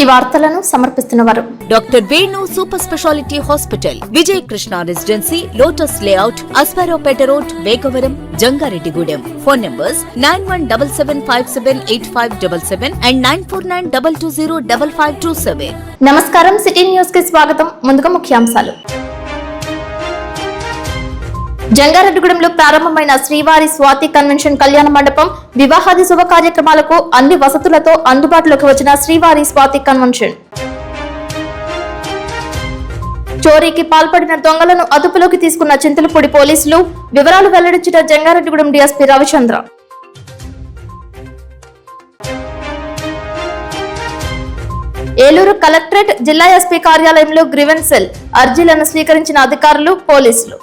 ఈ వార్తలను సమర్పిస్తున్నవారు doctor Venu super speciality hospital, Vijay Krishna residency, lotus layout, Asparopeta road, Vegavaram, Jangareddygudem. Phone numbers 9177578577 and 9492205527. నమస్కారం, సిటీ న్యూస్ కి స్వాగతం. ముందుగా ముఖ్యాంశాలు. జంగారెడ్డిగూడెంలో ప్రారంభమైన శ్రీవారి స్వాతి కన్వెన్షన్ కళ్యాణ మండపం, వివాహాది శుభ కార్యక్రమాలకు అన్ని వసతులతో అందుబాటులోకి వచ్చిన శ్రీవారి స్వాతి కన్వెన్షన్. చోరీకి పాల్పడిన దొంగలను అదుపులోకి తీసుకున్న చింతలపూడి పోలీసులు. వివరాలు వెల్లడించిన జంగారెడ్డిగూడెం డీఎస్పీ రవిచంద్ర. ఏలూరు కలెక్టరేట్, జిల్లా ఎస్పీ కార్యాలయంలో గ్రీవెన్స్ సెల్ అర్జీలను స్వీకరించిన అధికారులు, పోలీసులు.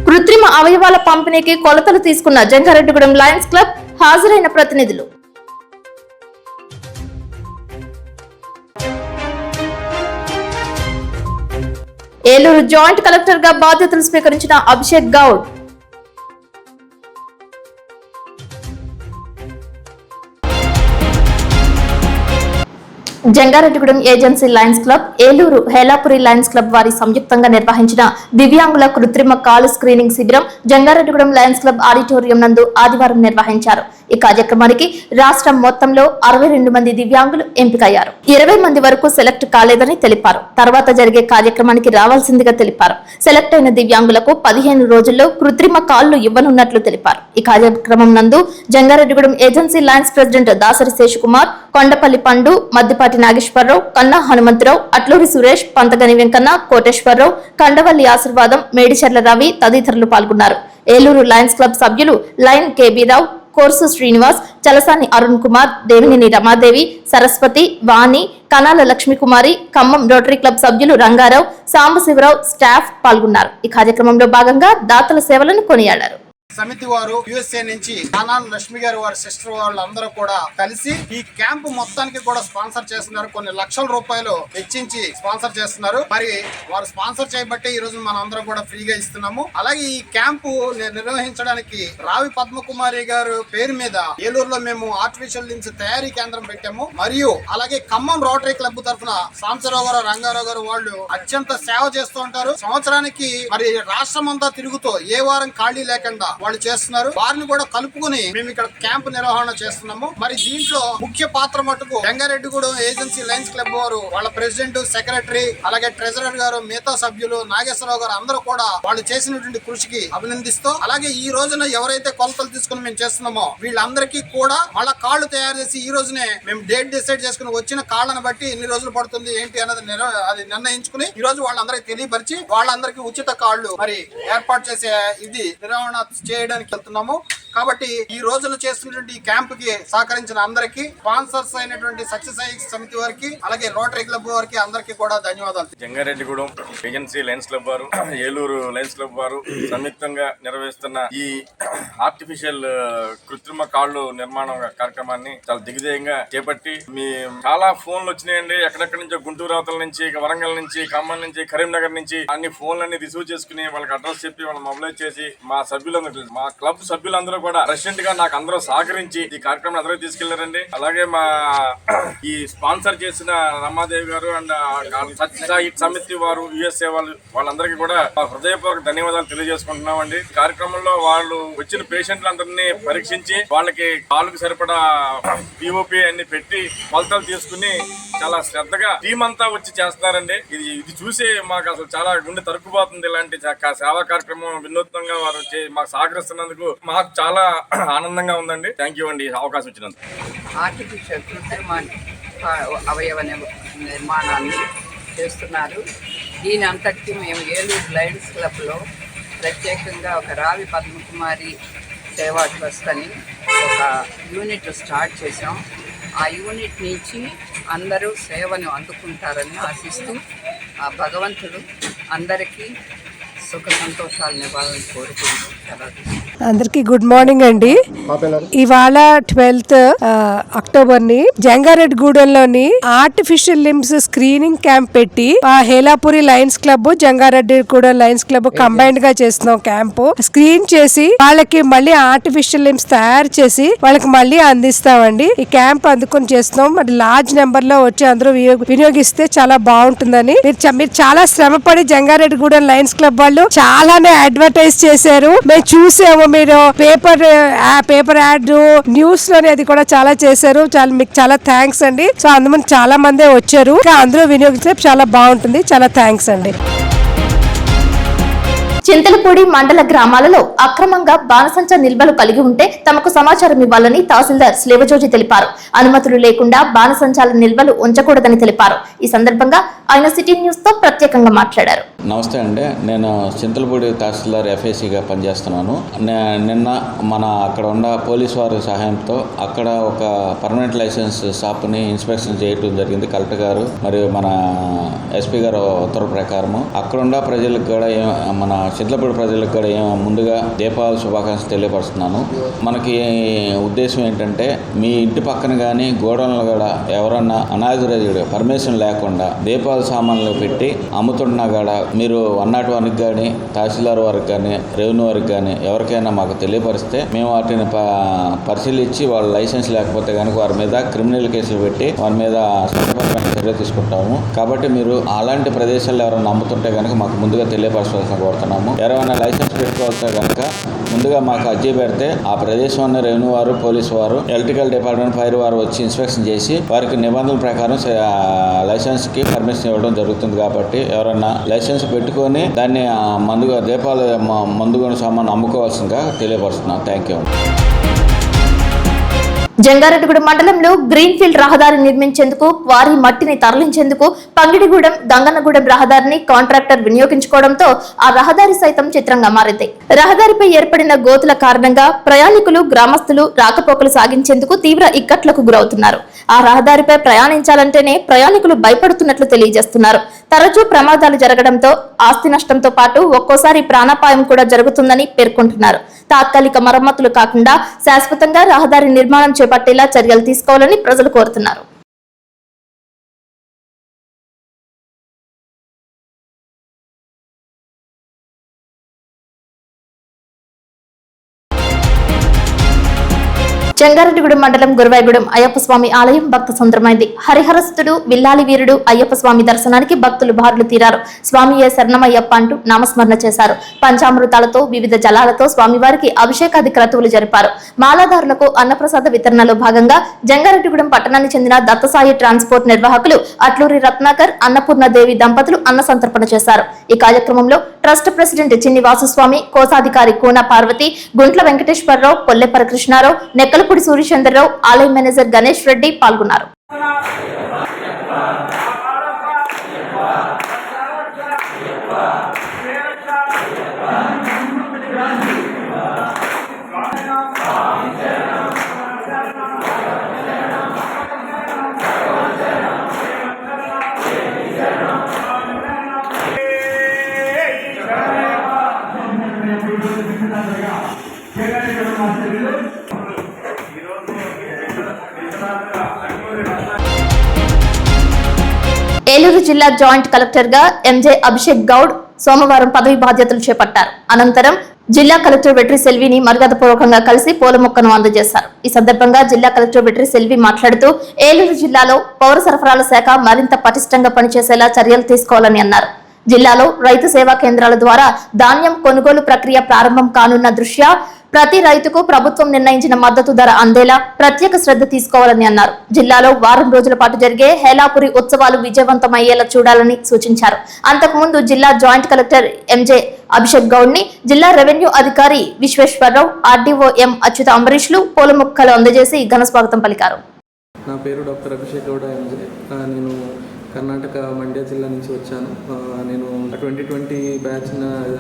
కృత్రిమ అవయవాల పంపిణీకి కొలతలు తీసుకున్న జంగారెడ్డిగూడెం లయన్స్ క్లబ్, హాజరైన ప్రతినిధులు. ఏలూరు జాయింట్ కలెక్టర్ గా బాధ్యతలు స్వీకరించిన Abhishek Goud. Jangareddygudem agency Lions club, Eluru Helapuri Lions club వారి సంయుక్తంగా నిర్వహించిన దివ్యాంగుల కృత్రిమ కాలు స్క్రీనింగ్ శిబిరం జంగారెడ్డిగూడెం లయన్స్ క్లబ్ ఆడిటోరియం నందు ఆదివారం నిర్వహించారు. ఈ కార్యక్రమానికి రాష్ట్రం మొత్తంలో 62 మంది దివ్యాంగులు ఎంపికయ్యారు. 20 మంది వరకు సెలెక్ట్ కాలేదని తెలిపారు. తర్వాత జరిగే కార్యక్రమానికి రావాల్సిందిగా తెలిపారు. సెలెక్ట్ అయిన దివ్యాంగులకు 15 రోజుల్లో కృత్రిమ కాళ్లు ఇవ్వనున్నట్లు తెలిపారు. ఈ కార్యక్రమం నందు Jangareddygudem agency lions president Dasari Seshakumar, Kondapalli Pandu, Maddipati Nageswararao, కన్నా హనుమంతరావు, అట్లూరి సురేష్, పంతగని వెంకన్న, కోటేశ్వరరావు, కండవల్లి ఆశీర్వాదం, మేడిచెర్ల రవి తదితరులు పాల్గొన్నారు. ఏలూరు లయన్స్ క్లబ్ సభ్యులు లయన్ కేబీ రావు, కోర్సు శ్రీనివాస్, చలసాని అరుణ్ కుమార్, దేవినేని రమాదేవి, సరస్వతి, వాణి, కనాల లక్ష్మీకుమారి, ఖమ్మం రోటరీ క్లబ్ సభ్యులు రంగారావు, సాంబశివరావు, స్టాఫ్ పాల్గొన్నారు. ఈ కార్యక్రమంలో భాగంగా దాతల సేవలను కొనియాడారు. సమితి వారు యుఎస్ఏ నుంచి కనాల లక్ష్మి గారు వారి సిస్టర్ వాళ్ళందరూ కూడా కలిసి ఈ క్యాంపు మొత్తానికి కూడా స్పాన్సర్ చేస్తున్నారు. కొన్ని లక్షల రూపాయలు వెచ్చించి స్పాన్సర్ చేస్తున్నారు. మరి వారు స్పాన్సర్ చేయబట్టే ఈ రోజు మనం అందరం కూడా ఫ్రీగా ఇస్తున్నాము. అలాగే ఈ క్యాంపు నిర్వహించడానికి రావి పద్మకుమారి గారు పేరు మీద ఏలూరులో మేము ఆర్టిఫిషియల్ లిమ్స్ తయారీ కేంద్రం పెట్టాము. మరియు అలాగే ఖమ్మం రోటరీ క్లబ్ తరఫున సాంబశివరావు గారు, రంగారావు గారు వాళ్ళు అత్యంత సేవ చేస్తూ ఉంటారు. సంవత్సరానికి మరి రాష్ట్రం అంతా తిరుగుతూ ఏ వారం ఖాళీ లేకుండా వాళ్ళు చేస్తున్నారు. వారిని కూడా కలుపుకుని మేము ఇక్కడ క్యాంప్ నిర్వహణ చేస్తున్నాము. మరి దీంట్లో ముఖ్య పాత్ర మటుకు జంగారెడ్డిగూడెం ఏజెన్సీ లయన్స్ క్లబ్ వారు, వాళ్ళ ప్రెసిడెంట్, సెక్రటరీ, అలాగే ట్రెజరర్ గారు, మిగతా సభ్యులు, నాగేశ్వరరావు గారు అందరూ కూడా వాళ్ళు చేసినటువంటి కృషికి అభినందిస్తూ, అలాగే ఈ రోజున ఎవరైతే కొలతలు తీసుకుని మేము చేస్తున్నామో వీళ్ళందరికీ కూడా వాళ్ళ కాళ్ళు తయారు చేసి ఈ రోజునే మేము డేట్ డిసైడ్ చేసుకుని వచ్చిన కాళ్ళను బట్టి ఎన్ని రోజులు పడుతుంది ఏంటి అన్నది అది నిర్ణయించుకుని ఈ రోజు వాళ్ళందరికీ తెలియపరిచి వాళ్ళందరికీ ఉచిత కాళ్ళు మరి ఏర్పాటు చేసే ఇది నిర్వహణ చేయడానికి వెళ్తున్నాము. కాబట్టి ఈ రోజులు చేస్తున్నటువంటి ఈ క్యాంప్ కి సహకరించిన అందరికి, స్పాన్సర్స్ అయినటువంటి సత్యసాయి సమితి వారికి, అలాగే రోటరీ క్లబ్ వారికి అందరికీ కూడా ధన్యవాదాలు. జంగారెడ్డిగూడెం ఏజెన్సీ లయన్స్ క్లబ్ వారు, ఏలూరు లయన్స్ క్లబ్ వారు సంయుక్తంగా నిర్వహిస్తున్న ఈ ఆర్టిఫిషియల్ కృత్రిమ కాళ్ళు నిర్మాణం కార్యక్రమాన్ని చాలా దిగ్విజయంగా చేపట్టి మీ చాలా ఫోన్లు వచ్చినాయండి. ఎక్కడెక్కడి నుంచో, గుంటూరు అవతల నుంచి, వరంగల్ నుంచి, ఖమ్మం నుంచి, కరీంనగర్ నుంచి అన్ని ఫోన్లన్నీ రిసీవ్ చేసుకుని వాళ్ళకి అడ్రస్ చెప్పి వాళ్ళని మొబైలైజ్ చేసి మా సభ్యులందరూ, మా క్లబ్ సభ్యులందరూ కూడా ప్రెసిడెంట్ గా నాకు అందరూ సహకరించి ఈ కార్యక్రమం అందరూ తీసుకెళ్లారండి. అలాగే మా ఈ స్పాన్సర్ చేసిన రమాదేవి గారు అండ్ సత్యసాయి సమితి వారు, యుఎస్ఏ వాళ్ళందరికీ కూడా హృదయపూర్వక ధన్యవాదాలు తెలియజేసుకుంటున్నామండి. కార్యక్రమంలో వాళ్ళు వచ్చిన పేషెంట్లందరినీ పరీక్షించి వాళ్ళకి కాళ్ళకు సరిపడా పిఓపి అన్ని పెట్టి కొలతలు తీసుకుని చాలా శ్రద్ధగా టీం అంతా వచ్చి చేస్తున్నారండి. ఇది చూసి మాకు అసలు చాలా గుండె తరుక్కుపోతుంది. ఇలాంటి సేవా కార్యక్రమం వినూత్నంగా వారు మాకు సహకరిస్తున్నందుకు మాకు చాలా ఆనందంగా ఉందండి. థ్యాంక్ యూ అండి అవకాశం ఇచ్చినందుకు. ఆర్టిఫిషియల్ కృత్రిమ అవయవ నిర్మాణాన్ని చేస్తున్నారు. దీని అంతటికి మేము ఏలూరు లయన్స్ క్లబ్లో ప్రత్యేకంగా ఒక రావి పద్మకుమారి సేవా ట్రస్ట్ అని ఒక యూనిట్ స్టార్ట్ చేసాం. ఆ యూనిట్ నుంచి అందరూ సేవను అందుకుంటారని ఆశిస్తూ ఆ భగవంతుడు అందరికీ సుఖ సంతోషాలను ఇవ్వాలని కోరుకుంటూ సెలవు. అందరికి గుడ్ మార్నింగ్ అండి. ఇవాళ 12th అక్టోబర్ ని జంగారెడ్డిగూడెంలోని ఆర్టిఫిషియల్ లింబ్స్ స్క్రీనింగ్ క్యాంప్ పెట్టి Helapuri Lions club, Jangareddygudem Lions club combined గా చేస్తున్నాం. క్యాంపు స్క్రీన్ చేసి వాళ్ళకి మళ్ళీ ఆర్టిఫిషియల్ లింబ్స్ తయారు చేసి వాళ్ళకి మళ్ళీ అందిస్తామండి. ఈ క్యాంప్ అందుకొని చేస్తున్నాం. మరి లార్జ్ నెంబర్ లో వచ్చి అందరూ వినియోగిస్తే చాలా బాగుంటుందని మీరు చాలా శ్రమపడి జంగారెడ్డిగూడెం లయన్స్ క్లబ్ వాళ్ళు చాలానే అడ్వర్టైజ్ చేశారు. మేము చూసాము. మీరు పేపర్ యాడ్ న్యూస్ లోని అది కూడా చాలా చేశారు. మీకు చాలా థ్యాంక్స్ అండి. సో అందులో చాలా మందే వచ్చారు. అందరూ వినియోగిస్తే చాలా బాగుంటుంది. చాలా థ్యాంక్స్ అండి. చింతలపూడి మండల గ్రామాలలో అక్రమంగా బాణసంచా నిల్వలు కలిగి ఉంటే తమకు సమాచారం ఇవ్వాలని తహసీల్దార్ స్లేవజోజి తెలిపారు. అనుమతులు లేకుండా బాణసంచాల నిల్వలు ఉంచకూడదని తెలిపారు. ఈ సందర్భంగా ఆయన సిటీ న్యూస్ తో ప్రత్యేకంగా మాట్లాడారు. నమస్తే అండి, నేను చింతలపూడి తహసీల్దార్ FACగా పనిచేస్తున్నాను. నిన్న అక్కడ ఉన్న పోలీసు వారి సహాయంతో అక్కడ ఒక పర్మనెంట్ లైసెన్స్ షాప్ని ఇన్స్పెక్షన్ చేయడం జరిగింది. కలెక్టర్ గారు మరియు మన SP గారు ఉత్తర్వు ప్రకారము అక్కడున్న ప్రజలకు కూడా మన చింతలపూడి ప్రజలకు కూడా ముందుగా దీపావళి శుభాకాంక్షలు తెలియపరుస్తున్నాను. మనకి ఉద్దేశం ఏంటంటే మీ ఇంటి పక్కన కానీ గోడౌన్లు కూడా ఎవరన్నా అనాథరైజ్డ్ పర్మిషన్ లేకుండా దీపావళి సామాన్లు పెట్టి అమ్ముతున్నా కూడా మీరు 101కి కానీ తహసీల్దార్ వారికి కానీ రెవెన్యూ వారికి కానీ ఎవరికైనా మాకు తెలియపరిస్తే మేము వాటిని పరిశీలించి వాళ్ళ లైసెన్స్ లేకపోతే కనుక వారి మీద క్రిమినల్ కేసులు పెట్టి వారి మీద చట్టపరమైన చర్య తీసుకుంటాము. కాబట్టి మీరు అలాంటి ప్రదేశాల్లో ఎవరైనా అమ్ముతుంటే కనుక మాకు ముందుగా తెలియపరచాల్సిన కోరుతున్నాము. ఎవరైనా లైసెన్స్ పెట్టుకోవాల్సి కనుక ముందుగా మాకు అర్జీ పెడితే ఆ ప్రదేశంలో రెవెన్యూ వారు, పోలీసు వారు, ఎలక్ట్రికల్ డిపార్ట్మెంట్, ఫైర్ వారు వచ్చి ఇన్స్పెక్షన్ చేసి వారికి నిబంధనల ప్రకారం లైసెన్స్కి పర్మిషన్ ఇవ్వడం జరుగుతుంది. కాబట్టి ఎవరైనా లైసెన్స్ పెట్టుకొని దాన్ని దీపావళి మందుగొని సామాను అమ్ముకోవాల్సిందిగా తెలియపరుస్తున్నాను. Thank you. జంగారెడ్డిగూడెం మండలంలో గ్రీన్ ఫీల్డ్ రహదారి నిర్మించేందుకు వారి మట్టిని తరలించేందుకు పంగిడిగూడెం గంగన్నగూడెం రహదారిని కాంట్రాక్టర్ వినియోగించుకోవడంతో ఆ రహదారి సైతం చిత్రంగా మారింది. రహదారిపై ఏర్పడిన గోతుల కారణంగా ప్రయాణికులు, గ్రామస్తులు రాకపోకలు సాగించేందుకు తీవ్ర ఇక్కట్లకు గురవుతున్నారు. ఆ రహదారిపై ప్రయాణించాలంటేనే ప్రయాణికులు భయపడుతున్నట్లు తెలియజేస్తున్నారు. తరచూ ప్రమాదాలు జరగడంతో ఆస్తి నష్టంతో పాటు ఒక్కోసారి ప్రాణాపాయం కూడా జరుగుతుందని పేర్కొంటున్నారు. తాత్కాలిక మరమ్మతులు కాకుండా శాశ్వతంగా రహదారి నిర్మాణం చేపట్టేలా చర్యలు తీసుకోవాలని ప్రజలు కోరుతున్నారు. జంగారెడ్డిగూడెం మండలం గురువాయిగూడెం అయ్యప్ప స్వామి ఆలయం భక్త సంద్రమైంది. హరిహరస్తుడు, విల్లాలి వీరుడు అయ్యప్ప స్వామి దర్శనానికి భక్తులు బారులు తీరారు. స్వామియే శరణమయ్యప్ప అంటూ నామస్మరణ చేశారు. పంచామృతాలతో వివిధ జలాలతో స్వామివారికి అభిషేకాది క్రతువులు జరిపారు. మాలాదారులకు అన్నప్రసాద వితరణలో భాగంగా జంగారెడ్డిగూడెం పట్టణానికి చెందిన దత్తసాయి ట్రాన్స్పోర్ట్ నిర్వాహకులు అట్లూరి రత్నాకర్, అన్నపూర్ణదేవి దంపతులు అన్న సంతర్పణ చేశారు. ఈ కార్యక్రమంలో ట్రస్ట్ ప్రెసిడెంట్ చిన్ని వాసుస్వామి, కోశాధికారి కూన పార్వతి, గుంట్ల వెంకటేశ్వరరావు, కొల్లెపర కృష్ణారావు, నెక్కలపూడి సూర్యచంద్రరావు, ఆలయ మేనేజర్ గణేష్ రెడ్డి పాల్గొన్నారు. ఏలూరు జిల్లా జాయింట్ కలెక్టర్ గా MJ అభిషేక్ గౌడ్ సోమవారం పదవి బాధ్యతలు చేపట్టారు. అనంతరం జిల్లా కలెక్టర్ వెట్రి సెల్విని మర్యాదపూర్వకంగా కలిసి పూల మొక్కను అందజేశారు. ఈ సందర్భంగా జిల్లా కలెక్టర్ వెట్రి సెల్వి మాట్లాడుతూ ఏలూరు జిల్లాలో పౌర సరఫరాల శాఖ మరింత పటిష్టంగా పనిచేసేలా చర్యలు తీసుకోవాలని అన్నారు. జిల్లాలో రైతు సేవా కేంద్రాల ద్వారా ధాన్యం కొనుగోలు ప్రక్రియ ప్రారంభం కానున్న దృష్ట్యా ప్రతి రైతుకు ప్రభుత్వం నిర్ణయించిన మద్దతు ధర అందేలా ప్రత్యేక శ్రద్ధ తీసుకోవాలని అన్నారు. జిల్లాలో వారం రోజుల పాటు జరిగే హేలాపురి ఉత్సవాలు విజయవంతమయ్యేలా చూడాలని సూచించారు. అంతకుముందు జిల్లా joint collector MJ Abhishek Goud ని జిల్లా రెవెన్యూ అధికారి విశ్వేశ్వరరావు, RDO M అచ్యుత అంబరీష్లు పూల మొక్కలు అందజేసి ఘన స్వాగతం పలికారు. నా పేరు డాక్టర్ అభిషేక్ గౌడ్ MJ. నేను కర్ణాటక మండ్య జిల్లా నుంచి వచ్చాను. నేను 2020 బ్యాచ్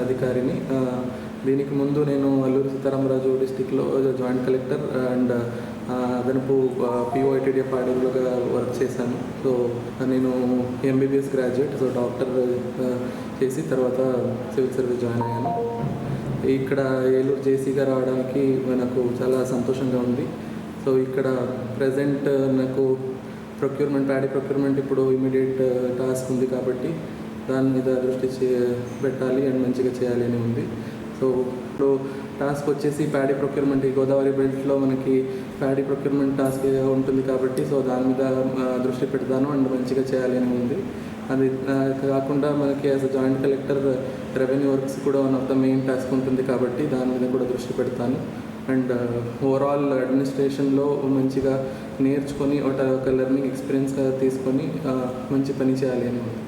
అధికారిని. దీనికి ముందు నేను అల్లూరు సీతారామరాజు డిస్టిక్లో జాయింట్ కలెక్టర్ అండ్ అదనపు POITDF ఆర్డర్లుగా వర్క్ చేశాను. సో నేను MBBS గ్రాడ్యుయేట్. సో డాక్టర్ చేసి తర్వాత సివిల్ సర్వీస్ జాయిన్ అయ్యాను. ఇక్కడ ఏలూరు జేసీగా రావడానికి నాకు చాలా సంతోషంగా ఉంది. సో ఇక్కడ ప్రజెంట్ నాకు ప్యాడీ ప్రొక్యూర్మెంట్ ఇప్పుడు ఇమీడియట్ టాస్క్ ఉంది కాబట్టి దాని మీద దృష్టి పెట్టాలి అండ్ మంచిగా చేయాలి అని ఉంది. సో ఇప్పుడు టాస్క్ వచ్చేసి ప్యాడీ ప్రొక్యూర్మెంట్, ఈ గోదావరి బెల్ట్లో మనకి ప్యాడీ ప్రొక్యూర్మెంట్ టాస్క్ ఉంటుంది కాబట్టి సో దాని మీద దృష్టి పెడతాను అండ్ మంచిగా చేయాలి అని ఉంది. అది కాకుండా మనకి as a joint collector revenue works కూడా one of the main task ఉంటుంది కాబట్టి దాని మీద కూడా దృష్టి పెడతాను. అండ్ ఓవరాల్ అడ్మినిస్ట్రేషన్లో మంచిగా నేర్చుకొని ఒక లెర్నింగ్ ఎక్స్పీరియన్స్గా తీసుకొని మంచి పని చేయాలి అని ఉంది.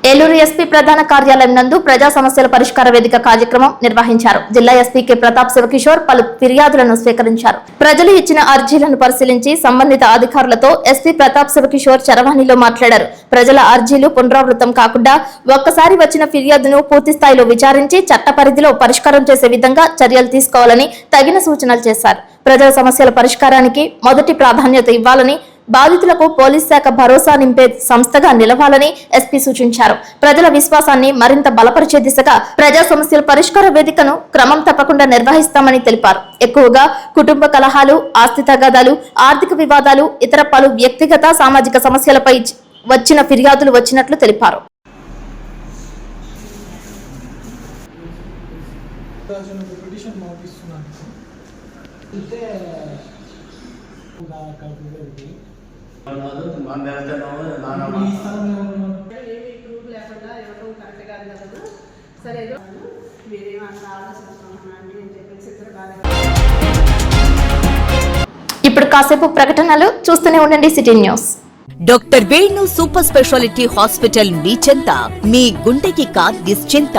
ఏలూరు ఎస్పీ ప్రధాన కార్యాలయం నందు ప్రజా సమస్యల పరిష్కార వేదిక కార్యక్రమం నిర్వహించారు. జిల్లా ఎస్పీ కె ప్రతాప్ శివకిషోర్ పలు ఫిర్యాదులను స్వీకరించారు. ప్రజలు ఇచ్చిన అర్జీలను పరిశీలించి సంబంధిత అధికారులతో ఎస్పీ ప్రతాప్ శివకిషోర్ చరవాణిలో మాట్లాడారు. ప్రజల అర్జీలు పునరావృతం కాకుండా ఒక్కసారి వచ్చిన ఫిర్యాదును పూర్తి స్థాయిలో విచారించి చట్ట పరిధిలో పరిష్కారం చేసే విధంగా చర్యలు తీసుకోవాలని తగిన సూచనలు చేశారు. ప్రజల సమస్యల పరిష్కారానికి మొదటి ప్రాధాన్యత ఇవ్వాలని, బాధితులకు పోలీస్ శాఖ భరోసా నింపే సంస్థగా నిలవాలని ఎస్పీ సూచించారు. ప్రజల విశ్వాసాన్ని మరింత బలపరిచే దిశగా ప్రజా సమస్యల పరిష్కార వేదికను క్రమం తప్పకుండా నిర్వహిస్తామని తెలిపారు. ఎక్కువగా కుటుంబ కలహాలు, ఆస్తి తగాదాలు, ఆర్థిక వివాదాలు, ఇతర పలు వ్యక్తిగత సామాజిక సమస్యలపై వచ్చిన ఫిర్యాదులు వచ్చినట్లు తెలిపారు. ఇప్పుడు కాసేపు ప్రకటనలు చూస్తూనే ఉండండి city news. Doctor Venu super speciality hospital మీ చెంత. మీ గుండెకి నిశ్చింత.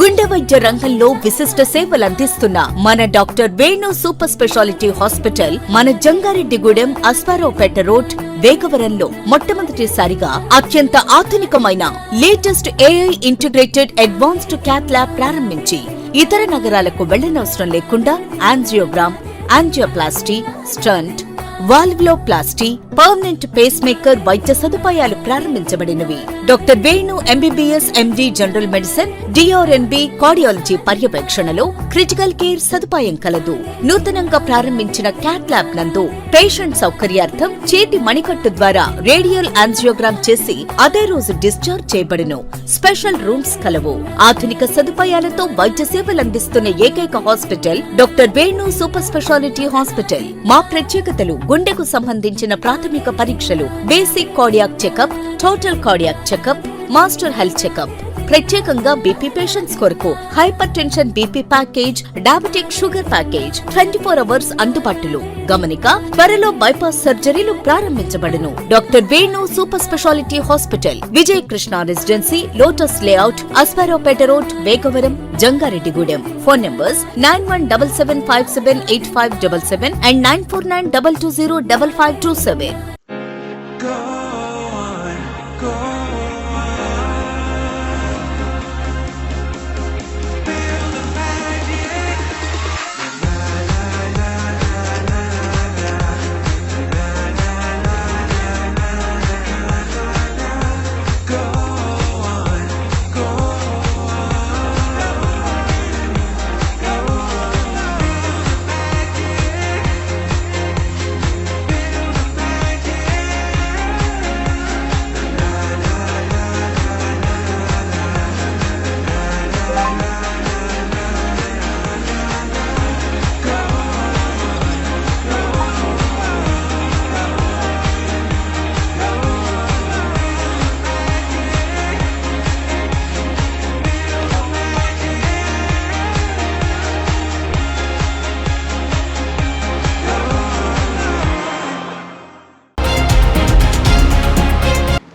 గుండె వైద్య రంగంలో విశిష్ట సేవలందిస్తున్న మన doctor Venu super speciality hospital మన జంగారెడ్డిగూడెం అస్పారావుపేట రోడ్ వేగవరంలో మొట్టమొదటిసారిగా అత్యంత ఆధునికమైన latest AI integrated advanced cath lab ప్రారంభించి ఇతర నగరాలకు వెళ్లనవసరం లేకుండా angiogram, angioplasty, stent, valvuloplasty, permanent pacemaker వైద్య సదుపాయాలు ప్రారంభించబడినవి. Doctor Venu MBBS MD general medicine, DRNB cardiology పర్యవేక్షణలో క్రిటికల్ కేర్ సదుపాయం కలదు. నూతనంగా ప్రారంభించిన క్యాట్ ల్యాబ్ నందు పేషెంట్ సౌకర్యార్థం చేతి మణికట్టు ద్వారా రేడియల్ యాంజియోగ్రామ్ చేసి అదే రోజు డిశ్చార్జ్ చేయబడును. స్పెషల్ రూమ్స్ కలవు. ఆధునిక సదుపాయాలతో వైద్య సేవలందిస్తున్న ఏకైక hospital doctor Venu super speciality hospital. మా ప్రత్యేకతలు: గుండెకు సంబంధించిన ప్రాథమిక పరీక్షలు, basic cardiac checkup, total cardiac checkup, master health checkup. ప్రత్యేకంగా బీపీ పేషెంట్స్ కొరకు hypertension BP package, diabetic sugar package 24 hours అందుబాటులో. గమనిక: త్వరలో బైపాస్ సర్జరీలు ప్రారంభించబడును. Doctor Venu super speciality hospital, Vijaya Krishna residency, lotus layout, Aswaraopeta road, Vegavaram, Jangareddygudem. Phone numbers 9177578577 and 9492205527.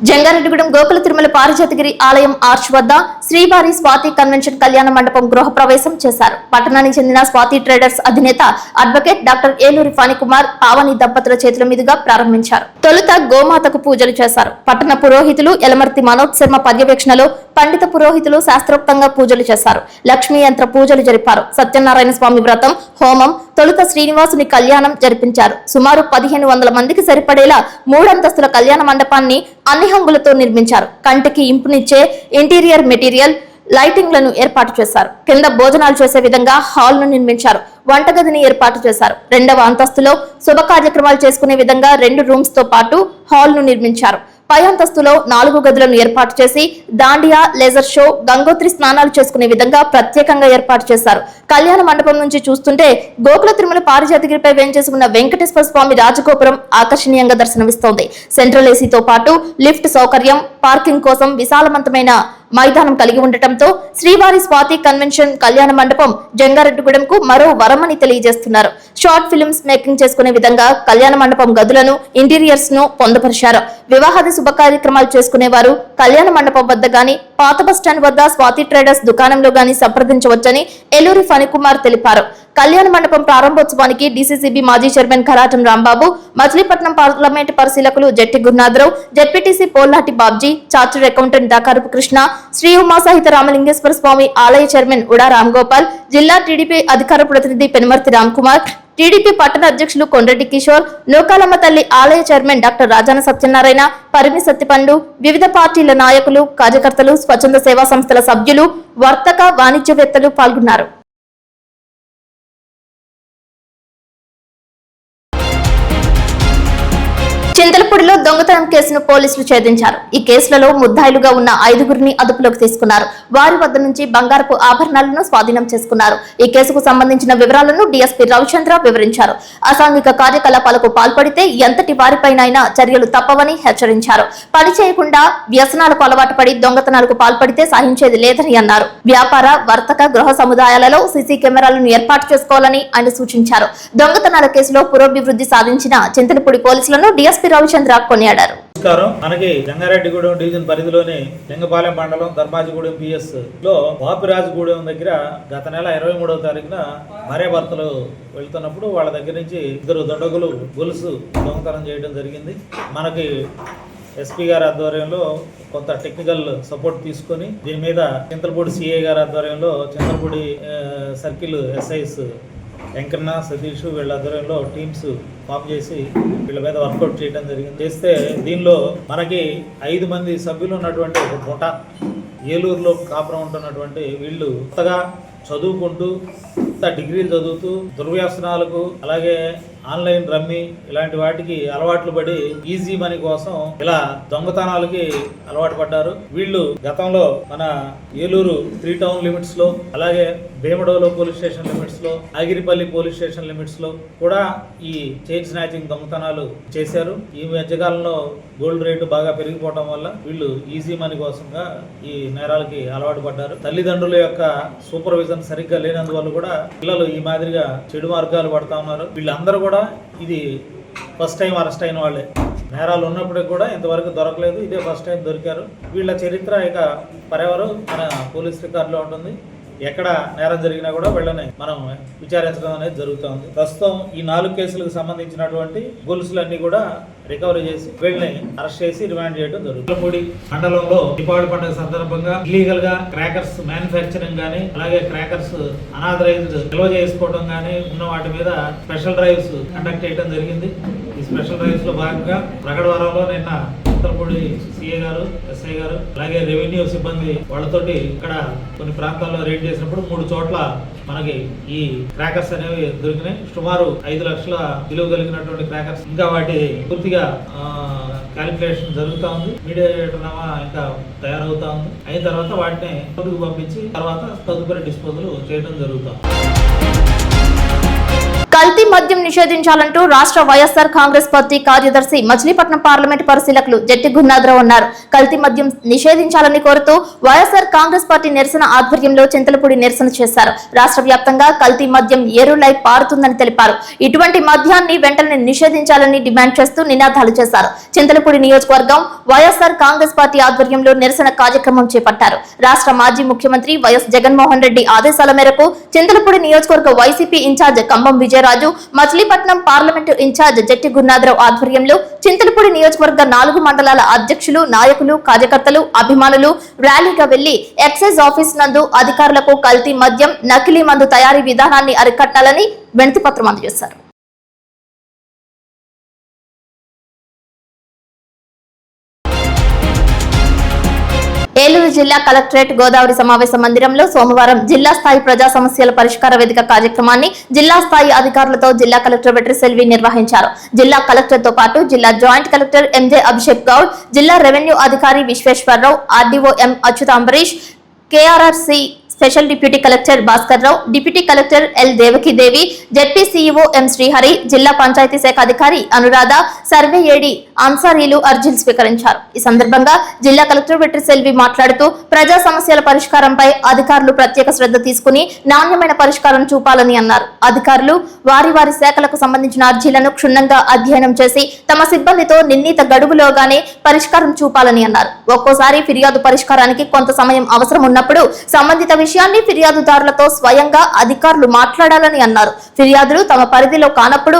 Jangareddygudem Gokula Tirumala Parijathagiri ఆలయం arch వద్ద శ్రీవారి స్వాతి కన్వెన్షన్ కళ్యాణ మండపం గృహ ప్రవేశం చేశారు. పట్టణానికి చెందిన స్వాతి ట్రేడర్స్ అధినేత అడ్వకేట్ డాక్టర్ ఏలూరి ఫణికుమార్ పావని దంపతుల చేతుల మీదుగా ప్రారంభించారు. తొలుత గోమాతకు పూజలు చేశారు. పట్టణ పురోహితులు యలమర్తి మనోజ్ శర్మ పర్యవేక్షణలో పండిత పురోహితులు శాస్త్రోక్తంగా పూజలు చేశారు. లక్ష్మీ యంత్ర పూజలు జరిపారు. సత్యనారాయణ స్వామి వ్రతం, హోమం, తొలుత శ్రీనివాసుని కళ్యాణం జరిపించారు. సుమారు 1500 మందికి సరిపడేలా 3 అంతస్తుల కళ్యాణ మండపాన్ని అన్ని హంగులతో నిర్మించారు. కంటికి ఇంపునిచ్చే ఇంటీరియర్ మెటీరియల్, లైటింగ్లను ఏర్పాటు చేశారు. కింద భోజనాలు చేసే విధంగా హాల్ ను నిర్మించారు. వంటగదిని ఏర్పాటు చేశారు. 2వ అంతస్తులో శుభ కార్యక్రమాలు చేసుకునే విధంగా 2 రూమ్స్ తో పాటు హాల్ ను నిర్మించారు. పై అంతస్తులో 4 గదులను ఏర్పాటు చేసి దాండియా, లేజర్ షో, గంగోత్రి స్నానాలు చేసుకునే విధంగా ప్రత్యేకంగా ఏర్పాటు చేశారు. కళ్యాణ మండపం నుంచి చూస్తుంటే గోకుల తిరుమల పారిజాతగిరిపై వేంచేసి ఉన్న వెంకటేశ్వర స్వామి రాజగోపురం ఆకర్షణీయంగా దర్శనమిస్తోంది. సెంట్రల్ ఏసీతో పాటు లిఫ్ట్ సౌకర్యం, పార్కింగ్ కోసం విశాలవంతమైన మైదానం కలిగి ఉండటంతో శ్రీవారి స్వాతి కన్వెన్షన్ కళ్యాణ మండపం జంగారెడ్డిగూడెంకు మరో వరమని తెలియజేస్తున్నారు. షార్ట్ ఫిల్మ్స్ మేకింగ్ చేసుకునే విధంగా కళ్యాణ మండపం గదులను, ఇంటీరియర్స్ ను పొందుపరిచారు. వివాహాది శుభ కార్యక్రమాలు చేసుకునేవారు కళ్యాణ మండపం వద్ద గాని, పాత బస్టాండ్ వద్ద స్వాతి ట్రేడర్స్ దుకాణంలో గాని సంప్రదించవచ్చని ఏలూరి ఫణికుమార్ తెలిపారు. కళ్యాణ మండపం ప్రారంభోత్సవానికి డీసీసీబీ మాజీ చైర్మన్ ఖరాటం రాంబాబు, మచిలీపట్నం పార్లమెంటు పరిశీలకులు Jatti Gurunatharao, ZPTC Pollati Babji, chartered accountant Dakarapu Krishna, Sri Uma సహిత రామలింగేశ్వర స్వామి ఆలయ చైర్మన్ ఉడా రామ్గోపాల్, జిల్లా టీడీపీ అధికార ప్రతినిధి పెనుమర్తి రామ్కుమార్, టీడీపీ పట్టణ అధ్యక్షులు కొండ్రెడ్డి కిషోర్, నూకాలమ్మ తల్లి ఆలయ చైర్మన్ డాక్టర్ రాజాన సత్యనారాయణ, పరిమి సత్తిపండు, వివిధ పార్టీల నాయకులు, కార్యకర్తలు, స్వచ్ఛంద సేవా సంస్థల సభ్యులు, వర్తక వాణిజ్యవేత్తలు పాల్గొన్నారు. చింతలపూడిలో దొంగతనం కేసును పోలీసులు ఛేదించారు. ఈ కేసులలో ముద్దాయిలుగా ఉన్న 5గురిని అదుపులోకి తీసుకున్నారు. వారి వద్ద నుంచి బంగారపు ఆభరణాలను స్వాధీనం చేసుకున్నారు. ఈ కేసుకు సంబంధించిన వివరాలను డీఎస్పీ రవిచంద్ర వివరించారు. అసాంఘిక కార్యకలాపాలకు పాల్పడితే ఎంతటి వారిపైనైనా చర్యలు తప్పవని హెచ్చరించారు. పని చేయకుండా వ్యసనాలకు అలవాటు పడి దొంగతనాలకు పాల్పడితే సహించేది లేదని అన్నారు. వ్యాపార, వర్తక, గృహ సముదాయాలలో సీసీ కెమెరాలను ఏర్పాటు చేసుకోవాలని ఆయన సూచించారు. దొంగతనాల కేసులో పురోభివృద్ధి సాధించిన చింతలపూడి పోలీసులను డీఎస్పీ రవిచంద్ర కొనియాడారు. మనకి జంగారెడ్డిగూడెం డివిజన్ పరిధిలోని లింగపాలెం మండలం ధర్మాజిగూడెం పిఎస్ లో వాపిరాజుగూడెం దగ్గర గత నెల 23వ తారీఖున భార్య భర్తలు వెళ్తున్నప్పుడు వాళ్ళ దగ్గర నుంచి 2 దొండగులు గొలుసు దొంగతనం చేయడం జరిగింది. మనకి ఎస్పీ గారి ఆధ్వర్యంలో కొంత టెక్నికల్ సపోర్ట్ తీసుకొని దీని మీద చింతలపూడి సిఐ గారి ఆధ్వర్యంలో చింతలపూడి సర్కిల్ ఎస్ఐస్ వెంకన్న, సతీష్ వీళ్ళ ఆధ్వర్యంలో టీమ్స్ ఫామ్ చేసి వీళ్ళ మీద వర్కౌట్ చేయడం జరిగింది. చేస్తే దీనిలో మనకి 5 మంది సభ్యులు ఉన్నటువంటి ఒక ముఠా, ఏలూరులో కాపురం ఉంటున్నటువంటి వీళ్ళు కొత్తగా చదువుకుంటూ, డిగ్రీలు చదువుతూ దుర్వ్యసనాలకు, అలాగే ఆన్లైన్ రమ్మీ ఇలాంటి వాటికి అలవాట్లు పడి ఈజీ మనీ కోసం ఇలా దొంగతనాలకి అలవాటు పడ్డారు. వీళ్ళు గతంలో మన ఏలూరు 3 టౌన్ లిమిట్స్ లో, అలాగే భీమడోలో పోలీస్ స్టేషన్ లిమిట్స్ లో, ఆగిరిపల్లి పోలీస్ స్టేషన్ లిమిట్స్ లో కూడా ఈ చైన్ స్నాచింగ్ దొంగతనాలు చేశారు. ఈ మధ్యకాలంలో గోల్డ్ రేటు బాగా పెరిగిపోవడం వల్ల వీళ్ళు ఈజీ మనీ కోసంగా ఈ నేరాలకి అలవాటు పడ్డారు. తల్లిదండ్రుల యొక్క సూపర్విజన్ సరిగ్గా లేనందువల్ల కూడా పిల్లలు ఈ మాదిరిగా చెడు మార్గాలు పడతా ఉన్నారు. వీళ్ళందరూ కూడా ఇది ఫస్ట్ టైం అరెస్ట్ అయిన వాళ్ళే. నేరాలు ఉన్నప్పటికీ కూడా ఇంతవరకు దొరకలేదు, ఇదే ఫస్ట్ టైం దొరికారు. వీళ్ళ చరిత్ర ఇక పరెవరు మన పోలీస్ రికార్డులో ఉంటుంది. ఎక్కడ నేరం జరిగినా కూడా వీళ్ళని మనం విచారించడం అనేది జరుగుతుంది. ప్రస్తుతం ఈ 4 కేసులకు సంబంధించినటువంటి గొలుసులన్నీ కూడా రికవరీ చేసి వీళ్ళని అరెస్ట్ చేసి రిమాండ్ చేయడం జరుగుతుంది. చింతలపూడి మండలంలో దీపావళి పండుగ సందర్భంగా ఇల్లీగల్ గా క్రాకర్స్ మ్యానుఫ్యాక్చరింగ్ గానీ, అలాగే క్రాకర్స్ అనాథరైజ్డ్ నిల్వ చేసుకోవడం గానీ ఉన్న వాటి మీద స్పెషల్ డ్రైవ్స్ కండక్ట్ చేయడం జరిగింది. ఈ స్పెషల్ డ్రైవ్స్ లో భాగంగా ప్రగడవరంలో నిన్న చింతలపూడి సిఐ గారు, ఎస్ఐ గారు, అలాగే రెవెన్యూ సిబ్బంది వాళ్ళతోటి ఇక్కడ కొన్ని ప్రాంతాల్లో రేడ్ చేసినప్పుడు 3 చోట్ల మనకి ఈ క్రాకర్స్ అనేవి దొరికినాయి. సుమారు 5 లక్షల విలువ కలిగినటువంటి క్రాకర్స్. ఇంకా వాటి పూర్తిగా క్యాలిక్యులేషన్ జరుగుతూ ఉంది. మీడియేటర్ నామా ఇంకా తయారవుతా ఉంది. అయిన తర్వాత వాటిని కోర్టుకు పంపించి తర్వాత తదుపరి డిస్పోజల్ చేయడం జరుగుతుంది. కల్తీ మద్యం నిషేధించాలంటూ రాష్ట్ర వైఎస్ఆర్ కాంగ్రెస్ పార్టీ కార్యదర్శి మచిలీపట్నం పార్లమెంటు పరిశీలకులు జట్టి గురునాథరావు అన్నారు. కల్తీ మద్యం నిషేధించాలని కోరుతూ వైఎస్ఆర్ కాంగ్రెస్ పార్టీ నిరసన ఆధ్వర్యంలో చింతలపూడి నిరసన చేశారు. రాష్ట్ర వ్యాప్తంగా కల్తీ మద్యం ఏరులై పారుతుందని తెలిపారు. ఇటువంటి మద్యాన్ని వెంటనే నిషేధించాలని డిమాండ్ చేస్తూ నినాదాలు చేశారు. చింతలపూడి నియోజకవర్గం వైఎస్ఆర్ కాంగ్రెస్ పార్టీ ఆధ్వర్యంలో నిరసన కార్యక్రమం చేపట్టారు. రాష్ట్ర మాజీ ముఖ్యమంత్రి వైఎస్ జగన్మోహన్ రెడ్డి ఆదేశాల మేరకు చింతలపూడి నియోజకవర్గ వైసీపీ ఇన్ఛార్జ్ కంబం విజయరాజు, మచిలీపట్నం పార్లమెంటు ఇన్ఛార్జ్ జట్టి గురునాథరావు ఆధ్వర్యంలో చింతలపూడి నియోజకవర్గ 4 మండలాల అధ్యక్షులు, నాయకులు, కార్యకర్తలు, అభిమానులు ర్యాలీగా వెళ్లి ఎక్సైజ్ ఆఫీస్ నందు అధికారులకు కల్తీ మద్యం, నకిలీ మందు తయారీ విధానాన్ని అరికట్టాలని వినతిపత్రం అందజేశారు. ఏలూరు జిల్లా కలెక్టరేట్ గోదావరి సమావేశ మందిరంలో సోమవారం జిల్లా స్థాయి ప్రజా సమస్యల పరిష్కార వేదిక కార్యక్రమాన్ని జిల్లా స్థాయి అధికారులతో జిల్లా కలెక్టర్ వెట్రిసెల్వి నిర్వహించారు. జిల్లా కలెక్టర్ తో పాటు జిల్లా joint collector MJ Abhishek Goud, జిల్లా రెవెన్యూ అధికారి Visweswararao, RDO M Achyuta Ambarish, KRRC special deputy collector Bhaskar Rao, deputy collector L Devakidevi, ZP CEO M Srihari, జిల్లా పంచాయతీ శాఖ అధికారి అనురాధ, సర్వే ఏడి అన్సారీలు అర్జీలు స్వీకరించారు. ఈ సందర్భంగా జిల్లా కలెక్టర్ వెట్రిసెల్వి మాట్లాడుతూ ప్రజా సమస్యల పరిష్కారంపై అధికారులు ప్రత్యేక శ్రద్ధ తీసుకుని నాణ్యమైన పరిష్కారం చూపాలని అన్నారు. అధికారులు వారి వారి శాఖలకు సంబంధించిన అర్జీలను క్షుణ్ణంగా అధ్యయనం చేసి తమ సిబ్బందితో నిర్ణీత గడువులోగానే పరిష్కారం చూపాలని అన్నారు. ఒక్కోసారి ఫిర్యాదు పరిష్కారానికి కొంత సమయం అవసరం ఉన్నప్పుడు సంబంధిత విషయాన్ని ఫిర్యాదుదారులతో స్వయంగా అధికారులు మాట్లాడాలని అన్నారు. ఫిర్యాదులు తమ పరిధిలో కానప్పుడు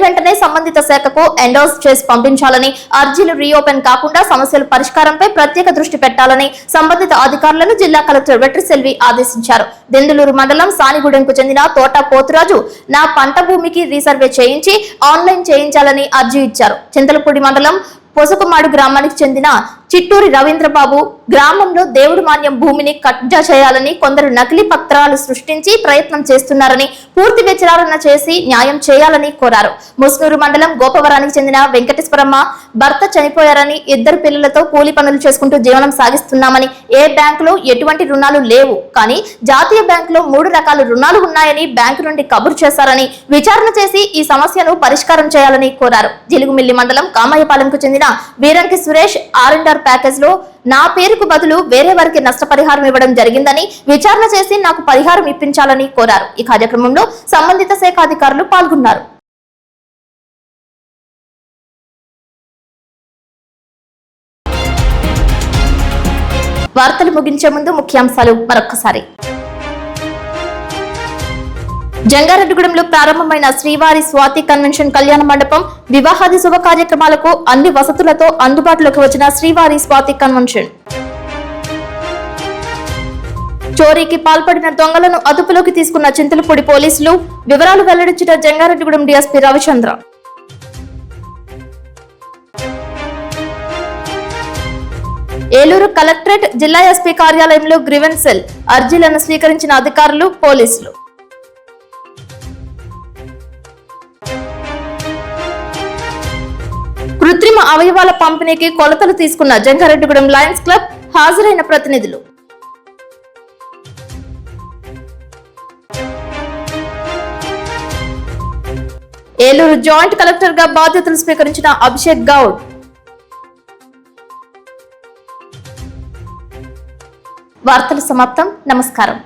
వెంటనే సంబంధిత శాఖకు ఎండోర్స్ చేసి పంపించాలని, అర్జీలు రీఓపెన్ కాకుండా సమస్యల పరిష్కారంపై ప్రత్యేక దృష్టి పెట్టాలని సంబంధిత అధికారులను జిల్లా కలెక్టర్ వెట్రిసెల్వి ఆదేశించారు. దెందులూరు మండలం సానిగూడెంకు చెందిన తోట పోతురాజు నా పంట భూమికి రీసర్వే చేయించి ఆన్లైన్ చేయించాలని అర్జీ ఇచ్చారు. చింతలపూడి మండలం పొసకుమాడు గ్రామానికి చెందిన చిట్టూరి రవీంద్రబాబు గ్రామంలో దేవుడు మాన్యం భూమిని కబ్జా చేయాలని కొందరు నకిలీ పత్రాలు సృష్టించి ప్రయత్నం చేస్తున్నారని, పూర్తి విచారణ చేసి న్యాయం చేయాలని కోరారు. ముస్నూరు మండలం గోపవరానికి చెందిన వెంకటేశ్వరమ్మ భర్త చనిపోయారని, 2 పిల్లలతో కూలి పనులు చేసుకుంటూ జీవనం సాగిస్తున్నామని, ఏ బ్యాంకులో ఎటువంటి రుణాలు లేవు కానీ జాతీయ బ్యాంకులో 3 రకాల రుణాలు ఉన్నాయని బ్యాంకు నుండి కబురు చేశారని, విచారణ చేసి ఈ సమస్యను పరిష్కారం చేయాలని కోరారు. జిలుగుమిల్లి మండలం కామయ్యపాలెంకు చెందిన వీరంకి సురేష్ R&R ప్యాకేజ్ లో నా పేరుకు బదులు వేరే వారికి నష్టపరిహారం ఇవ్వడం జరిగిందని, విచారణ చేసి నాకు పరిహారం ఇప్పించాలని కోరారు. ఈ కార్యక్రమంలో సంబంధిత శాఖ అధికారులు పాల్గొన్నారు. వార్తలు ముగించే ముందు ముఖ్యాంశాలు మరొక్కసారి. జంగారెడ్డిగూడెంలో ప్రారంభమైన శ్రీవారి స్వాతి కన్వెన్షన్ కళ్యాణ మండపం, వివాహాది శుభ కార్యక్రమాలకు అన్ని వసతులతో అందుబాటులోకి వచ్చిన శ్రీవారి స్వాతి కన్వెన్షన్. చోరీకి పాల్పడిన దొంగలను అదుపులోకి తీసుకున్న చింతలపూడి పోలీసులు, వివరాలు వెల్లడించిన జంగారెడ్డిగూడెం డీఎస్పీ రవిచంద్ర. ఏలూరు కలెక్టరేట్, జిల్లా ఎస్పీ కార్యాలయంలో గ్రీవెన్స్ సెల్, అర్జీలను స్వీకరించిన అధికారులు, పోలీసులు. కృత్రిమ అవయవాల పంపిణీకి కొలతలు తీసుకున్న జంగారెడ్డిగూడెం లయన్స్ క్లబ్, హాజరైన ప్రతినిధులు. ఏలూరు జాయింట్ కలెక్టర్ గా బాధ్యతలు స్వీకరించిన అభిషేక్ గౌడ్. వార్తలు సమాప్తం. నమస్కారం.